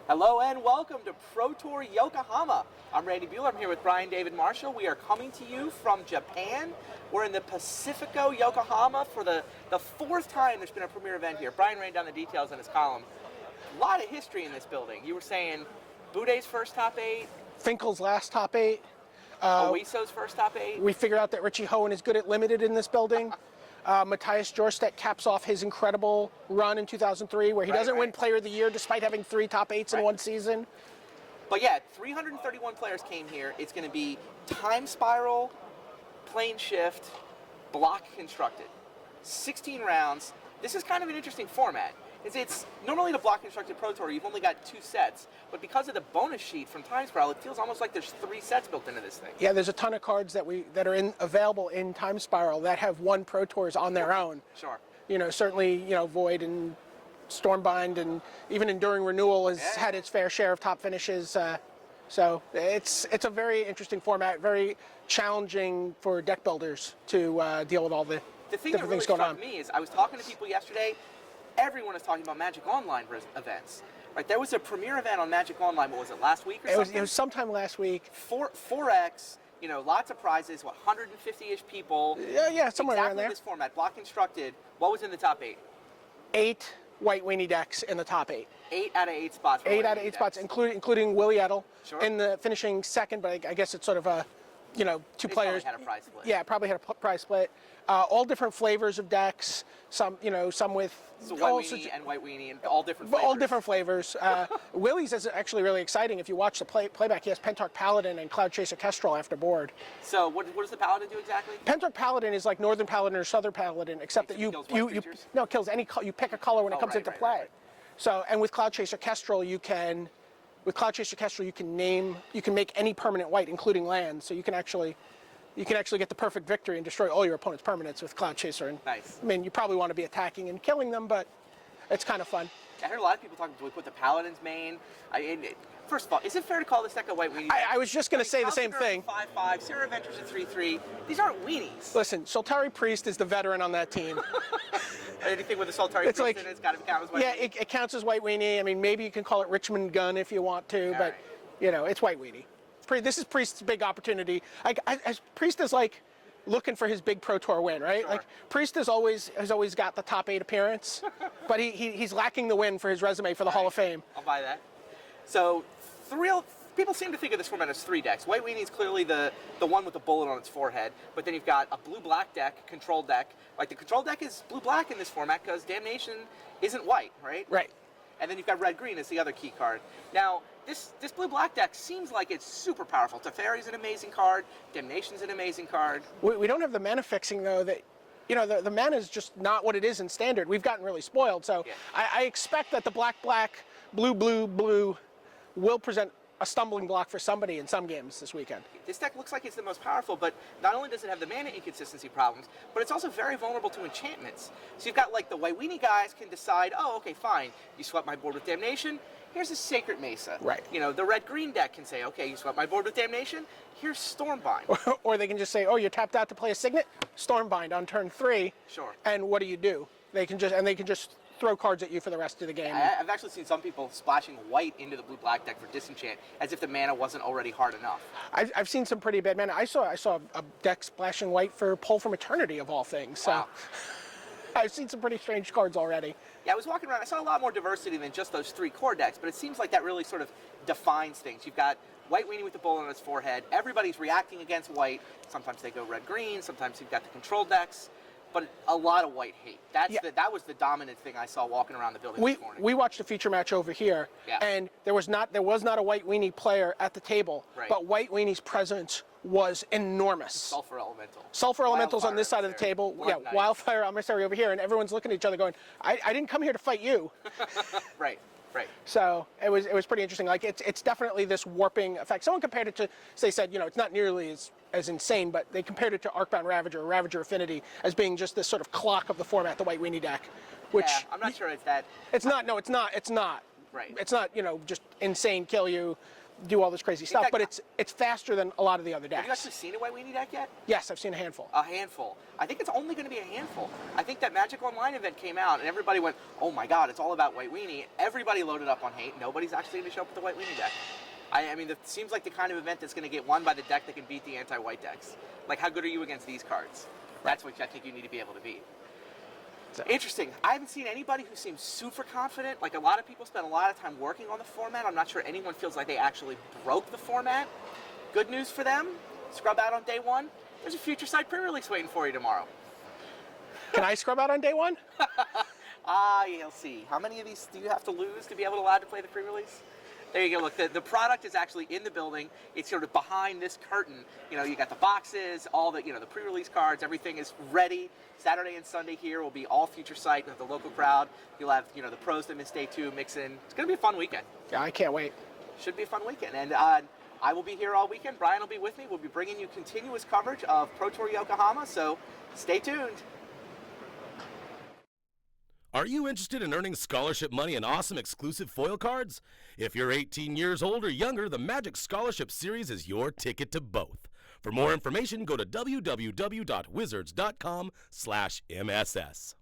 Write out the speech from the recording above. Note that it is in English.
Hello and welcome to Pro Tour Yokohama. I'm Randy Buehler. I'm here with Brian David Marshall. We are coming to you from Japan. We're in the Pacifico Yokohama for the fourth time there's been a premier event here. Brian ran down the details in his column. A lot of history in this building. You were saying Buday's first top 8. Finkel's last top 8. Owiso's first top 8. We figured out that Richie Hohen is good at limited in this building. Matthias Jorstedt caps off his incredible run in 2003 where he doesn't win Player of the Year despite having 3 top 8s in one season. But yeah, 331 players came here. It's going to be time spiral, plane shift, block constructed. 16 rounds. This is kind of an interesting format. It's normally the block constructed Pro Tour, you've only got 2 sets, but because of the bonus sheet from Time Spiral, it feels almost like there's 3 sets built into this thing. Yeah, there's a ton of cards that are available in Time Spiral that have won Pro Tours on their own. Sure. Certainly, Void and Stormbind and even Enduring Renewal has had its fair share of top finishes. So it's a very interesting format, very challenging for deck builders to deal with all the thing different things going on. The thing that really struck me is I was talking to people yesterday. Everyone is talking about Magic Online events. Right, there was a premier event on Magic Online. What was it, last week or something? It was sometime last week. 4X, lots of prizes, 150-ish people. Yeah, somewhere around there. Exactly this format, block constructed. What was in the top 8? 8 white weenie decks in the top 8. 8 out of 8 spots. 8 out of 8 spots, including Willie Edel Sure. in the finishing second, but I guess it's sort of a, 2 players. Probably had a prize split. Yeah, probably had a prize split. All different flavors of decks. Some with white weenie and white weenie and all different flavors. All different flavors. Willie's is actually really exciting. If you watch the playback, he has Pentarch Paladin and Cloud Chaser Kestrel after board. So what does the Paladin do exactly? Pentarch Paladin is like Northern Paladin or Southern Paladin, except that it kills any you pick a color when it comes into play. Right. So, and with Cloud Chaser Kestrel, you can make any permanent white, including lands. So you can actually get the perfect victory and destroy all your opponent's permanents with Cloud Chaser. And nice. I mean, you probably want to be attacking and killing them, but it's kind of fun. I heard a lot of people talking, do we put the Paladin's main? First of all, is it fair to call this deck a white weenie? I was just going to say the same thing. 5/5, Sarah Ventures at 3/3. These aren't weenies. Listen, Soltari Priest is the veteran on that team. Anything with the Soltari Priest in it's got to count as white weenie? Yeah, it counts as white weenie. I mean, maybe you can call it Richmond Gun if you want to, but, it's white weenie. This is Priest's big opportunity. Priest is like looking for his big Pro Tour win, right? Sure. Like Priest has always got the top 8 appearance, but he's lacking the win for his resume for the Hall of Fame. I'll buy that. So people seem to think of this format as 3 decks. White weenie is clearly the one with the bullet on its forehead, but then you've got a blue-black deck, control deck. Like the control deck is blue-black in this format because Damnation isn't white, right? Right. And then you've got red-green as the other key card. Now, this blue-black deck seems like it's super powerful. Teferi's an amazing card. Damnation's an amazing card. We don't have the mana fixing, though, that, the mana is just not what it is in Standard. We've gotten really spoiled. So I expect that the black-black, blue-blue-blue will present a stumbling block for somebody in some games this weekend. This deck looks like it's the most powerful, but not only does it have the mana inconsistency problems, but it's also very vulnerable to enchantments. So you've got like the white weenie guys can decide, oh, okay, fine, you swept my board with Damnation, here's a Sacred Mesa. Right. The red-green deck can say, okay, you swept my board with Damnation, here's Stormbind. Or they can just say, oh, you're tapped out to play a Signet, Stormbind on turn 3. Sure. And what do? They can just throw cards at you for the rest of the game. I've actually seen some people splashing white into the blue-black deck for disenchant, as if the mana wasn't already hard enough. I've seen some pretty bad mana. I saw a deck splashing white for Pull from Eternity of all things. So wow. I've seen some pretty strange cards already. Yeah, I was walking around. I saw a lot more diversity than just those 3 core decks, but it seems like that really sort of defines things. You've got white weenie with the bullet on its forehead. Everybody's reacting against white. Sometimes they go red-green. Sometimes you've got the control decks. But a lot of white hate. That was the dominant thing I saw walking around the building this morning. We watched a feature match over here, and there was not a white weenie player at the table, but white weenie's presence was enormous. Sulfur Elemental. Sulfur Elementals on this side of the table. Nice. Wildfire Emissary over here, and everyone's looking at each other going, I didn't come here to fight you. Right. So it was pretty interesting. Like it's definitely this warping effect. Someone compared it to, said, it's not nearly as insane, but they compared it to Arcbound Ravager or Ravager Affinity as being just this sort of clock of the format, the white weenie deck. Which I'm not sure it's that. It's not. No, it's not. It's not. Right. It's not. Just insane, kill you. do all this crazy stuff. fact, But it's faster than a lot of the other Have you decks. actually seen a white weenie deck yet? Yes, I've seen a handful. A handful. I think it's only going to be a handful. I think that Magic Online event came out and everybody went, oh my god, it's all about white weenie. Everybody loaded up on hate. Nobody's actually going to show up with the white weenie deck. I mean, it seems like the kind of event that's going to get won by the deck that can beat the anti-white decks. Like, how good are you against these cards? That's what I think you need to be able to beat. So. Interesting. I haven't seen anybody who seems super confident. Like, a lot of people spend a lot of time working on the format. I'm not sure anyone feels like they actually broke the format. Good news for them. Scrub out on day one. There's a future side pre-release waiting for you tomorrow. Can I scrub out on day one? You'll see. How many of these do you have to lose to be allowed to play the pre-release? There you go. Look, the product is actually in the building. It's sort of behind this curtain. You know, you got the boxes, all the, the pre-release cards, everything is ready. Saturday and Sunday here will be all future sight with the local crowd. You'll have, the pros that missed day two mix in. It's going to be a fun weekend. Yeah, I can't wait. Should be a fun weekend. And I will be here all weekend. Brian will be with me. We'll be bringing you continuous coverage of Pro Tour Yokohama, so stay tuned. Are you interested in earning scholarship money and awesome exclusive foil cards? If you're 18 years old or younger, the Magic Scholarship Series is your ticket to both. For more information, go to www.wizards.com/MSS.